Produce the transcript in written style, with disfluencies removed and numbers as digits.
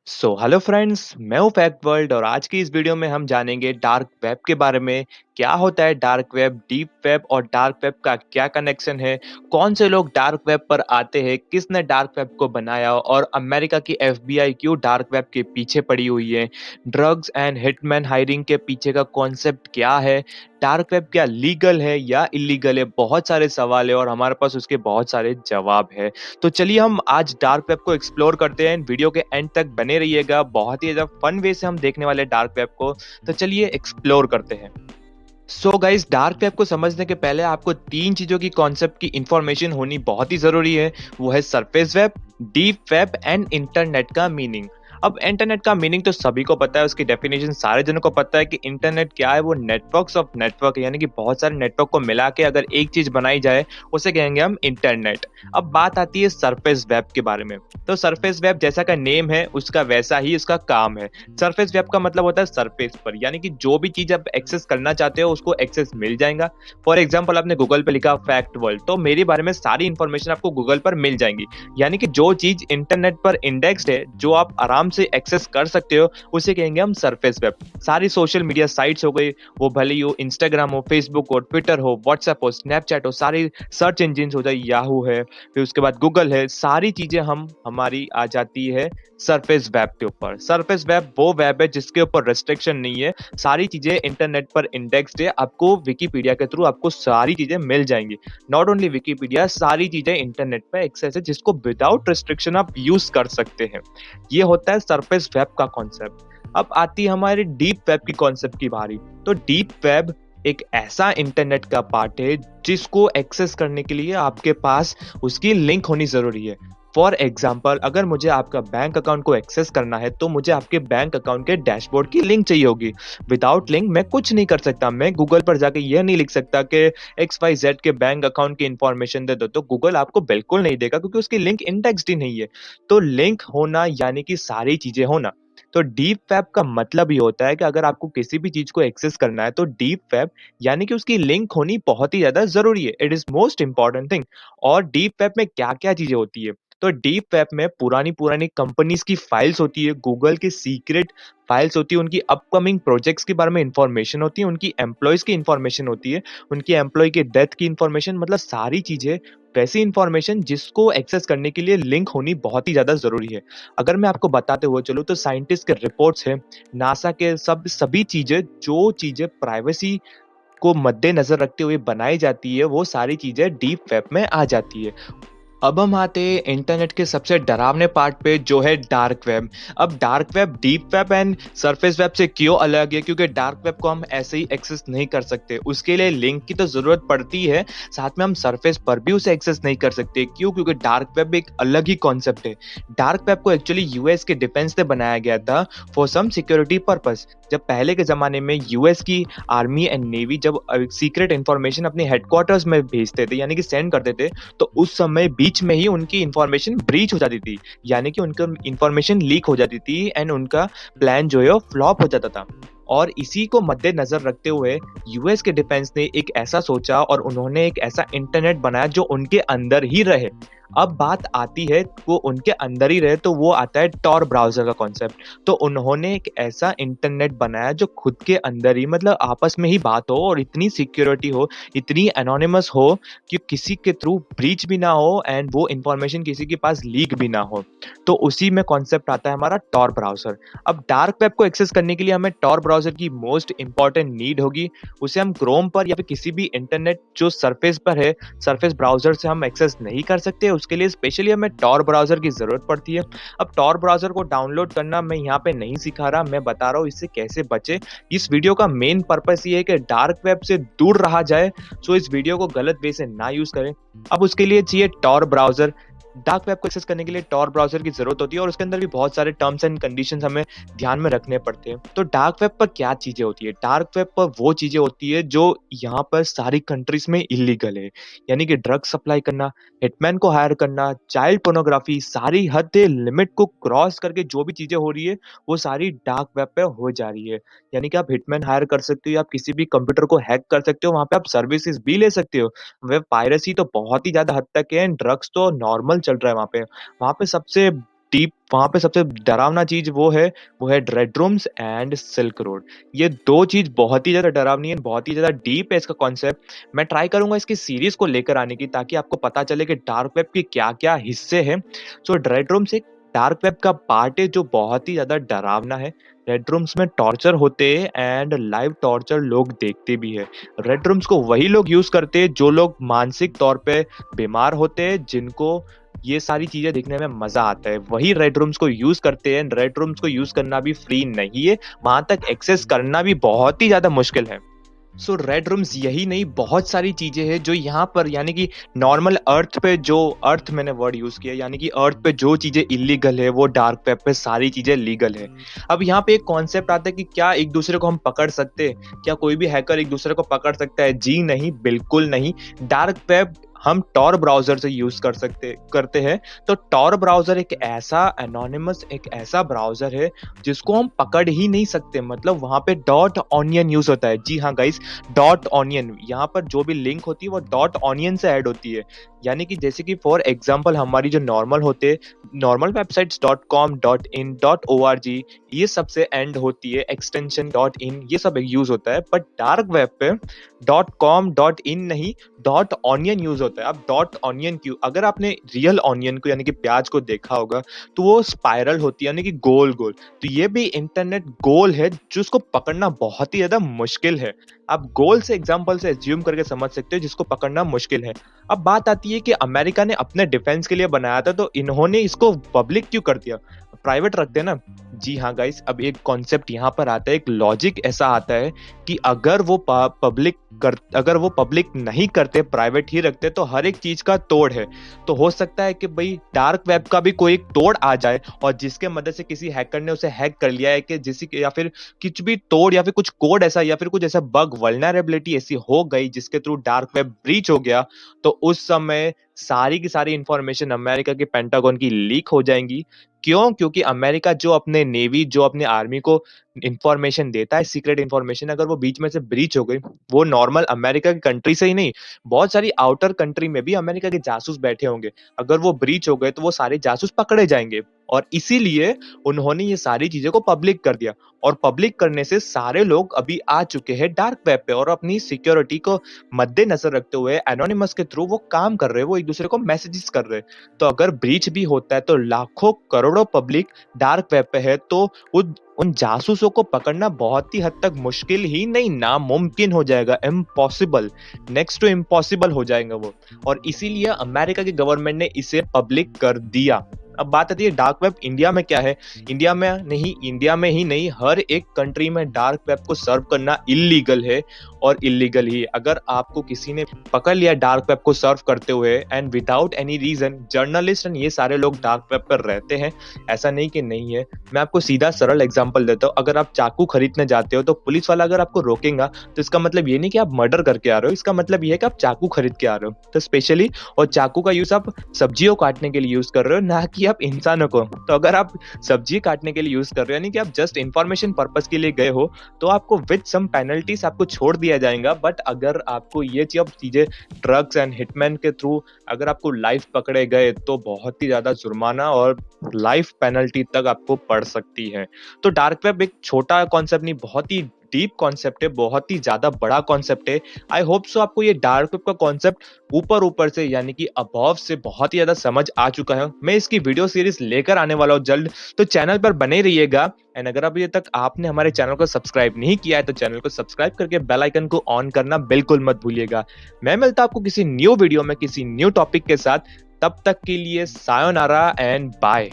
Hello friends, मैं हूँ fact world और आज की इस वीडियो में हम जानेंगे डार्क वेब के बारे में। क्या होता है डार्क वेब, डीप वेब और डार्क वेब का क्या कनेक्शन है, कौन से लोग डार्क वेब पर आते हैं, किसने डार्क वेब को बनाया और अमेरिका की एफबीआई क्यों डार्क वेब के पीछे पड़ी हुई है, ड्रग्स एंड हिटमैन हायरिंग के पीछे का कॉन्सेप्ट क्या है, डार्क वेब क्या लीगल है या इलीगल है। बहुत सारे सवाल है और हमारे पास उसके बहुत सारे जवाब है। तो चलिए हम आज डार्क वेब को एक्सप्लोर करते हैं। वीडियो के एंड तक बने रहिएगा, बहुत ही ज्यादा फन वे से हम देखने वाले डार्क वेब को। तो चलिए एक्सप्लोर करते हैं। सो गाइस, डार्क वेब को समझने के पहले आपको तीन चीजों की कॉन्सेप्ट की इंफॉर्मेशन होनी बहुत ही जरूरी है। वो है surface web, deep web and internet का मीनिंग। अब इंटरनेट का मीनिंग तो सभी को पता है, उसकी डेफिनेशन सारे जनों को पता है कि इंटरनेट क्या है। वो नेटवर्क्स ऑफ नेटवर्क है, यानी कि बहुत सारे नेटवर्क को मिला के अगर एक चीज बनाई जाए उसे कहेंगे हम इंटरनेट। अब बात आती है सरफेस वेब के बारे में। तो सरफेस वेब जैसा का नेम है उसका वैसा ही उसका काम है। सरफेस वेब का मतलब होता है सरफेस पर, यानी कि जो भी चीज आप एक्सेस करना चाहते हो उसको एक्सेस मिल जाएगा। फॉर एग्जाम्पल, आपने गूगल पे लिखा फैक्ट वर्ल्ड, तो मेरे बारे में सारी इंफॉर्मेशन आपको गूगल पर मिल जाएंगी। यानी कि जो चीज इंटरनेट पर इंडेक्स्ड है, जो आप आराम से एक्सेस कर सकते हो, उसे कहेंगे हम सरफेस वेब। सारी सोशल मीडिया साइट्स हो गई, वो भले ही हो इंस्टाग्राम हो, फेसबुक हो, ट्विटर हो, व्हाट्सएप हो, स्नैपचैट हो, सारी सर्च इंजिन हो जाए, याहू है, फिर उसके बाद गूगल है, सारी चीजें हम हमारी आ जाती है सरफेस वेब के ऊपर। सरफेस वेब वो वेब है जिसके ऊपर रेस्ट्रिक्शन नहीं है, सारी चीजें इंटरनेट पर इंडेक्स्ड है। आपको विकिपीडिया के थ्रू आपको सारी चीजें मिल जाएंगी। नॉट ओनली विकिपीडिया, सारी चीजें इंटरनेट पर एक्सेस है जिसको विदाउट रेस्ट्रिक्शन आप यूज कर सकते हैं। ये होता है सरफेस वेब का कॉन्सेप्ट। अब आती है हमारे डीप वेब की कॉन्सेप्ट की बारी। तो डीप वेब एक ऐसा इंटरनेट का पार्ट है जिसको एक्सेस करने के लिए आपके पास उसकी लिंक होनी जरूरी है। फॉर एग्जाम्पल, अगर मुझे आपका बैंक अकाउंट को एक्सेस करना है तो मुझे आपके बैंक अकाउंट के डैशबोर्ड की लिंक चाहिए होगी। विदाउट लिंक मैं कुछ नहीं कर सकता। मैं गूगल पर जाके ये नहीं लिख सकता कि XYZ के बैंक अकाउंट की इंफॉर्मेशन दे दो, तो गूगल आपको बिल्कुल नहीं देगा क्योंकि उसकी लिंक इंडेक्स्ड ही नहीं है। तो लिंक होना यानी कि सारी चीजें होना। तो डीप वेब का मतलब ये होता है कि अगर आपको किसी भी चीज को एक्सेस करना है तो डीप वेब यानी कि उसकी लिंक होनी बहुत ही ज्यादा जरूरी है। It is most important thing. और डीप वेब में क्या क्या चीजें होती है, तो डीप वेब में पुरानी पुरानी कंपनीज की फाइल्स होती है, गूगल की सीक्रेट फाइल्स होती है, उनकी अपकमिंग प्रोजेक्ट्स के बारे में इंफॉर्मेशन होती है, उनकी एम्प्लॉयज की इंफॉर्मेशन होती है, उनकी एम्प्लॉय की डेथ की इंफॉर्मेशन, मतलब सारी चीजें वैसी इंफॉर्मेशन जिसको एक्सेस करने के लिए लिंक होनी बहुत ही ज्यादा जरूरी है। अगर मैं आपको बताते हुए चलूँ तो साइंटिस्ट के रिपोर्ट्स हैं, नासा के सभी चीजें, जो चीजें प्राइवेसी को मद्देनजर रखते हुए बनाई जाती है, वो सारी चीजें डीप वेब में आ जाती है। अब हम आते हैं इंटरनेट के सबसे डरावने पार्ट पे, जो है डार्क वेब। अब dark web deep web and surface web से क्यों अलग है? क्योंकि डार्क वेब को हम ऐसे ही एक्सेस नहीं कर सकते, उसके लिए लिंक की तो जरूरत पड़ती है। साथ में हम सरफेस पर भी उसे एक्सेस नहीं कर सकते। क्यों? क्योंकि डार्क वेब एक अलग ही कॉन्सेप्ट है। डार्क वेब को एक्चुअली यूएस के डिफेंस से बनाया गया था फॉर सम सिक्योरिटी पर्पस। जब पहले के जमाने में यूएस की आर्मी एंड नेवी जब सीक्रेट इंफॉर्मेशन अपने हेडक्वार्टर्स में भेजते थे, यानी कि सेंड करते थे, तो उस समय बीच में ही उनकी इंफॉर्मेशन ब्रीच हो जाती थी, यानी कि उनका इंफॉर्मेशन लीक हो जाती थी एंड उनका प्लान जो है वो फ्लॉप हो जाता था। और इसी को मद्देनजर रखते हुए यूएस के डिफेंस ने एक ऐसा सोचा और उन्होंने एक ऐसा इंटरनेट बनाया जो उनके अंदर ही रहे। अब बात आती है वो उनके अंदर ही रहे, तो वो आता है टॉर ब्राउजर का कॉन्सेप्ट। तो उन्होंने एक ऐसा इंटरनेट बनाया जो खुद के अंदर ही, मतलब आपस में ही बात हो और इतनी सिक्योरिटी हो, इतनी एनोनिमस हो कि किसी के थ्रू ब्रीच भी ना हो एंड वो इंफॉर्मेशन किसी के पास लीक भी ना हो। तो उसी में कॉन्सेप्ट आता है हमारा टॉर ब्राउजर। अब डार्क वेब को एक्सेस करने के लिए हमें टॉर ब्राउजर की मोस्ट इंपॉर्टेंट नीड होगी। उसे हम क्रोम पर या फिर किसी भी इंटरनेट जो सरफेस पर है, सरफेस ब्राउजर से हम एक्सेस नहीं कर सकते। उसके लिए स्पेशली हमें टॉर ब्राउजर की जरूरत पड़ती है। अब टॉर ब्राउजर को डाउनलोड करना मैं यहाँ पे नहीं सिखा रहा, मैं बता रहा हूँ इससे कैसे बचे। इस वीडियो का मेन पर्पस ये है कि डार्क वेब से दूर रहा जाए, सो इस वीडियो को गलत वे से ना यूज करें। अब उसके लिए चाहिए टॉर ब्राउजर। डार्क वेब को एक्सेस करने के लिए टॉर ब्राउजर की जरूरत होती है और उसके अंदर भी बहुत सारे टर्म्स एंड कंडीशंस हमें ध्यान में रखने पड़ते हैं। तो डार्क वेब पर क्या चीजें होती है? डार्क वेब पर वो चीजें होती है जो यहाँ पर सारी कंट्रीज में इलीगल है, यानी कि ड्रग सप्लाई करना, हिटमैन को हायर करना, चाइल्ड पोर्नोग्राफी, सारी हद लिमिट को क्रॉस करके जो भी चीजें हो रही है वो सारी डार्क वेब पे हो जा रही है। यानी कि आप हिटमैन हायर कर सकते हो, या आप किसी भी कंप्यूटर को हैक कर सकते हो, वहां पे आप सर्विसेज भी ले सकते हो। वेब पायरेसी तो बहुत ही ज्यादा हद तक है, ड्रग्स तो नॉर्मल चल रहा है वहां पे। वहां पे सबसे डीप, वहाँ पे सबसे डरावना चीज़ वो है red rooms and silk road. ये 2 चीज़ बहुत ही ज़्यादा डरावनी है, बहुत ही ज़्यादा डीप है इसका कॉन्सेप्ट। मैं ट्राई करूँगा इसकी सीरीज़ को लेकर आने की, ताकि आपको पता चले कि डार्क वेब के क्या-क्या हिस्से हैं। सो रेड रूम्स एक डार्क वेब का पार्ट है जो बहुत ही ज़्यादा डरावना है। रेड रूम्स में टॉर्चर होते हैं एंड लाइव टॉर्चर लोग देखते भी हैं। रेड रूम्स को वही लोग यूज़ करते हैं जो लोग मानसिक तौर पे बीमार होते हैं, जिनको ये सारी चीज़ें देखने में मज़ा आता है, वही रेड रूम्स को यूज़ करते हैं। रेड रूम्स को यूज़ करना भी फ्री नहीं है, वहाँ तक एक्सेस करना भी बहुत ही ज़्यादा मुश्किल है। सो रेड रूम्स यही नहीं, बहुत सारी चीज़ें हैं जो यहाँ पर, यानी कि नॉर्मल अर्थ पे जो, अर्थ मैंने वर्ड यूज़ किया, यानी कि अर्थ पे जो चीज़ें इल्लीगल है वो डार्क वेब पे सारी चीज़ें लीगल है। अब यहाँ पे एक कॉन्सेप्ट आता है कि क्या एक दूसरे को हम पकड़ सकते हैं? क्या कोई भी हैकर एक दूसरे को पकड़ सकता है? जी नहीं, बिल्कुल नहीं। डार्क वेब हम टॉर ब्राउज़र से यूज़ करते हैं। तो टॉर ब्राउज़र एक ऐसा एनोनिमस, एक ऐसा ब्राउज़र है जिसको हम पकड़ ही नहीं सकते। मतलब वहाँ पे डॉट ऑनियन यूज़ होता है। जी हाँ गाइस, डॉट ऑनियन, यहाँ पर जो भी लिंक होती है वो डॉट ऑनियन से ऐड होती है। यानी कि जैसे कि फॉर एग्जांपल हमारी जो नॉर्मल होते हैं, normal websites .com, .in, .org, ये सबसे एंड होती है, एक्सटेंशन .in, ये सब यूज होता है। बट डार्क वेब पे .com, .in नहीं, डॉट ऑनियन यूज होता है। अब डॉट ऑनियन क्यों? अगर आपने रियल ऑनियन को, यानी कि प्याज को देखा होगा, तो वो स्पाइरल होती है, यानी कि गोल गोल। तो ये भी इंटरनेट गोल है, जिसको पकड़ना बहुत ही ज्यादा मुश्किल है। आप गोल से एग्जांपल से एज्यूम करके समझ सकते हो, जिसको पकड़ना मुश्किल है। अब बात आती है कि अमेरिका ने अपने डिफेंस के लिए बनाया था, तो इन्होंने इसको पब्लिक क्यों कर दिया? प्राइवेट रख देना। जी हाँ गाइस, अब एक कॉन्सेप्ट यहाँ पर आता है, एक लॉजिक ऐसा आता है कि अगर वो पब्लिक नहीं करते, प्राइवेट ही रखते, तो हर एक चीज का तोड़ है। तो हो सकता है कि भाई डार्क वेब का भी कोई एक तोड़ आ जाए, और जिसके मदद से किसी हैकर ने उसे हैक कर लिया है, कि या फिर कुछ भी तोड़, या फिर कुछ कोड ऐसा, या फिर कुछ ऐसा बग, वल्नरेबिलिटी ऐसी हो गई जिसके थ्रू डार्क वेब ब्रीच हो गया, तो उस समय सारी की सारी इंफॉर्मेशन अमेरिका के पेंटागन की लीक हो जाएंगी। क्यों? क्योंकि अमेरिका जो अपने नेवी, जो अपने आर्मी को इंफॉर्मेशन देता है, सीक्रेट इंफॉर्मेशन, अगर वो बीच में से ब्रीच हो गई, वो नॉर्मल अमेरिका की कंट्री से ही नहीं, बहुत सारी आउटर कंट्री में भी अमेरिका के जासूस बैठे होंगे। अगर वो ब्रीच हो गए तो वो सारे जासूस पकड़े जाएंगे, और इसीलिए उन्होंने ये सारी चीजें को पब्लिक कर दिया। और पब्लिक करने से सारे लोग अभी आ चुके हैं डार्क वेब पे, और अपनी सिक्योरिटी को मद्देनजर रखते हुए एनोनिमस के थ्रू वो काम कर रहे हैं, वो एक दूसरे को मैसेजेस कर रहे हैं। तो अगर ब्रीच भी होता है, तो लाखों करोड़ों पब्लिक डार्क वेब पे है, तो उन जासूसों को पकड़ना बहुत ही हद तक मुश्किल ही नहीं, नामुमकिन हो जाएगा, इम्पॉसिबल, नेक्स्ट टू इम्पॉसिबल हो जाएगा वो। और इसीलिए अमेरिका की गवर्नमेंट ने इसे पब्लिक कर दिया। अब बात आती है डार्क वेब इंडिया में क्या है? इंडिया में ही नहीं, हर एक कंट्री में डार्क वेब को सर्व करना इलीगल है, और इलीगल ही। अगर आपको किसी ने पकड़ लिया डार्क वेब को सर्व करते हुए, and without any reason, journalist and ये सारे लोग डार्क वेब पर रहते हैं, ऐसा नहीं कि नहीं है। मैं आपको सीधा सरल एग्जांपल देता हूँ। अगर आप चाकू खरीदने जाते हो, तो पुलिस वाला अगर आपको रोकेगा, तो इसका मतलब ये नहीं कि आप मर्डर करके आ रहे हो, इसका मतलब ये है कि आप चाकू खरीद के आ रहे हो। तो स्पेशली, और चाकू का यूज आप सब्जियों काटने के लिए यूज कर रहे हो, ना कि आप इंसानों को। तो अगर आप सब्जी काटने के लिए यूज कर रहे हो, यानी कि आप जस्ट इंफॉर्मेशन पर्पस के लिए गए हो, तो आपको विद सम पेनल्टीज आपको छोड़ दिया जाएगा। बट अगर आपको ये चीजें ड्रग्स एंड हिटमैन के थ्रू अगर आपको लाइफ पकड़े गए, तो बहुत ही ज्यादा जुर्माना और लाइफ पेनल्टी तक आपको पड़ सकती है। तो डार्क वेब एक छोटा कॉन्सेप्ट नहीं, बहुत ही डीप कॉन्सेप्ट है, बहुत ही ज्यादा बड़ा कॉन्सेप्ट है। आई होप सो आपको ये डार्क वेब का कॉन्सेप्ट ऊपर से, यानी कि अबव से बहुत ही ज्यादा समझ आ चुका है। मैं इसकी वीडियो सीरीज लेकर आने वाला हूँ जल्द, तो चैनल पर बने रहिएगा। एंड अगर अभी तक आपने हमारे चैनल को सब्सक्राइब नहीं किया है, तो चैनल को सब्सक्राइब करके बेल आइकन को ऑन करना बिल्कुल मत भूलिएगा। मैं मिलता आपको किसी न्यू वीडियो में, किसी न्यू टॉपिक के साथ। तब तक के लिए सायोनारा एंड बाय।